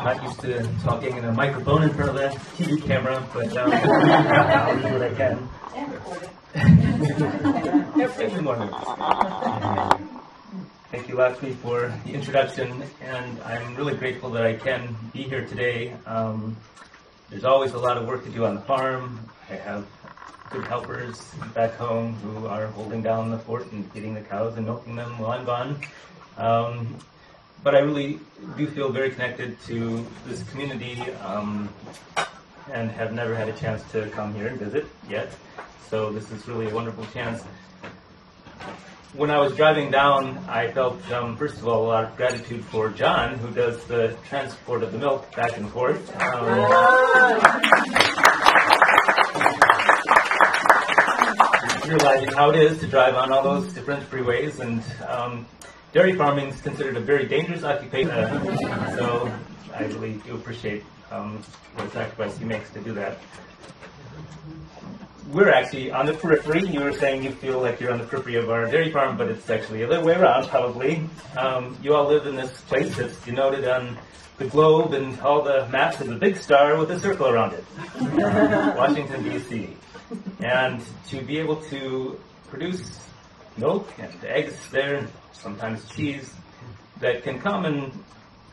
not used to talking in a microphone in front of a TV camera, but I'll do what I can. Good morning. Thank you, Lakshmi, for the introduction, and I'm really grateful that I can be here today. There's always a lot of work to do on the farm. I have good helpers back home who are holding down the fort and feeding the cows and milking them while I'm gone. But I really do feel very connected to this community and have never had a chance to come here and visit yet. So this is really a wonderful chance. When I was driving down, I felt, first of all, a lot of gratitude for John, who does the transport of the milk back and forth. Realizing how it is to drive on all those different freeways, and dairy farming is considered a very dangerous occupation, so I really do appreciate the sacrifice he makes to do that. We're actually on the periphery. You were saying you feel like you're on the periphery of our dairy farm, but it's actually the other way around, probably. You all live in this place that's denoted on the globe and all the maps as a big star with a circle around it. Washington, D.C. And to be able to produce milk and eggs there, sometimes cheese, that can come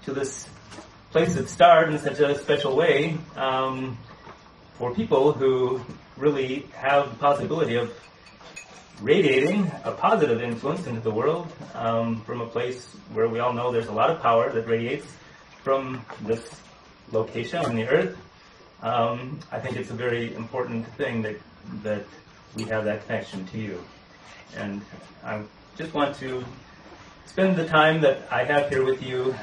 to this place that's starred in such a special way for people who really have the possibility of radiating a positive influence into the world from a place where we all know there's a lot of power that radiates from this location on the earth. I think it's a very important thing that we have that connection to you. And I just want to spend the time that I have here with you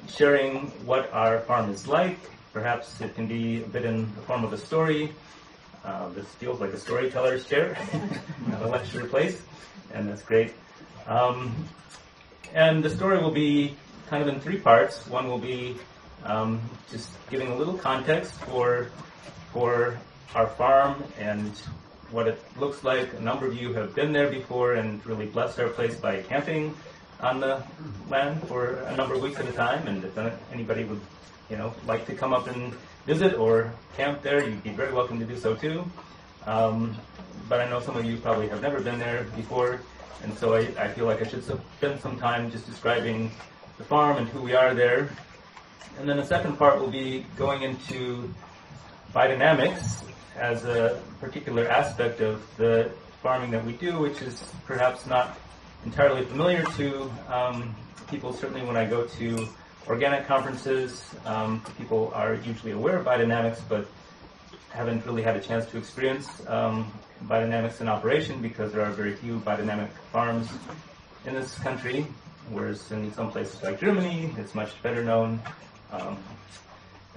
sharing what our farm is like. Perhaps it can be a bit in the form of a story. This feels like a storyteller's chair, not a lecture place, and that's great. And the story will be kind of in three parts. One will be just giving a little context for our farm and what it looks like. A number of you have been there before and really blessed our place by camping on the land for a number of weeks at a time. And if anybody would, like to come up and visit or camp there, you'd be very welcome to do so too. But I know some of you probably have never been there before, and so I feel like I should spend some time just describing the farm and who we are there. And then the second part will be going into biodynamics as a particular aspect of the farming that we do, which is perhaps not entirely familiar to people. Certainly when I go to organic conferences, people are usually aware of biodynamics, but haven't really had a chance to experience biodynamics in operation because there are very few biodynamic farms in this country, whereas in some places like Germany, it's much better known.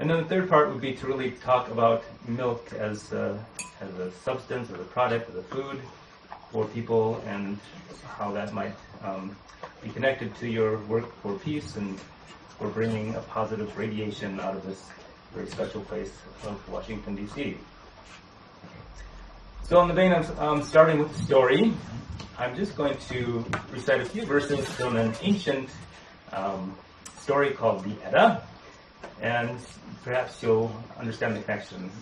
And then the third part would be to really talk about milk as a substance, as a product, as a food for people, and how that might be connected to your work for peace and for bringing a positive radiation out of this very special place of Washington, D.C. So in the vein of starting with the story, I'm just going to recite a few verses from an ancient story called the Edda, and perhaps you'll understand the connection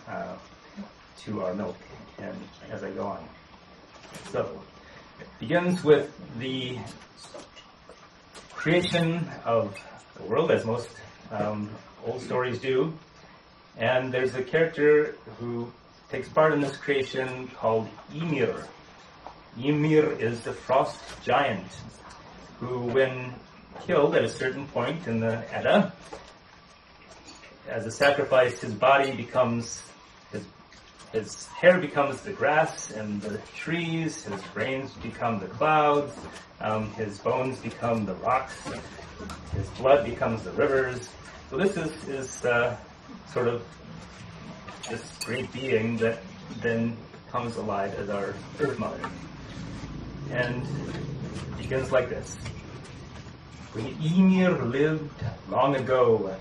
to our milk and as I go on. So, it begins with the creation of the world, as most old stories do, and there's a character who takes part in this creation called Ymir. Ymir is the frost giant who, when killed at a certain point in the Edda, as a sacrifice, his body becomes, his hair becomes the grass and the trees, his brains become the clouds, his bones become the rocks, his blood becomes the rivers. So this is sort of this great being that then comes alive as our Earth Mother. And it begins like this. When Ymir lived long ago,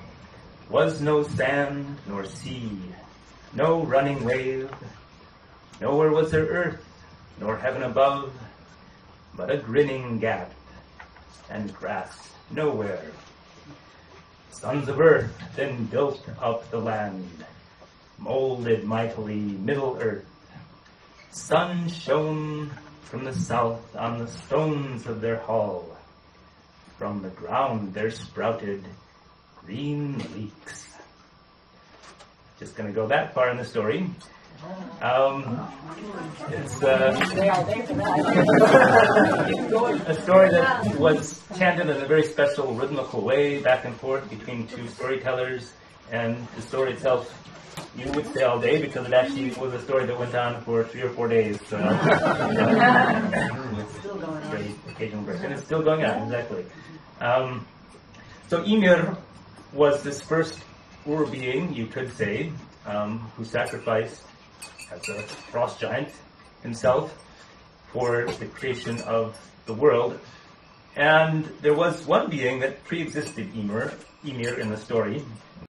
was no sand nor sea, no running wave, nowhere was there earth, nor heaven above, but a grinning gap, and grass nowhere. Sons of earth then built up the land, molded mightily Middle Earth. Sun shone from the south on the stones of their hall. From the ground there sprouted green leeks. Just going to go that far in the story. It's a story that was chanted in a very special rhythmical way, back and forth between two storytellers, and the story itself, you would say all day, because it actually was a story that went on for 3 or 4 days. With very occasional breaks, and it's still going on, exactly. So Ymir was this first being, you could say, who sacrificed as a frost giant himself for the creation of the world. And there was one being that pre-existed Ymir in the story.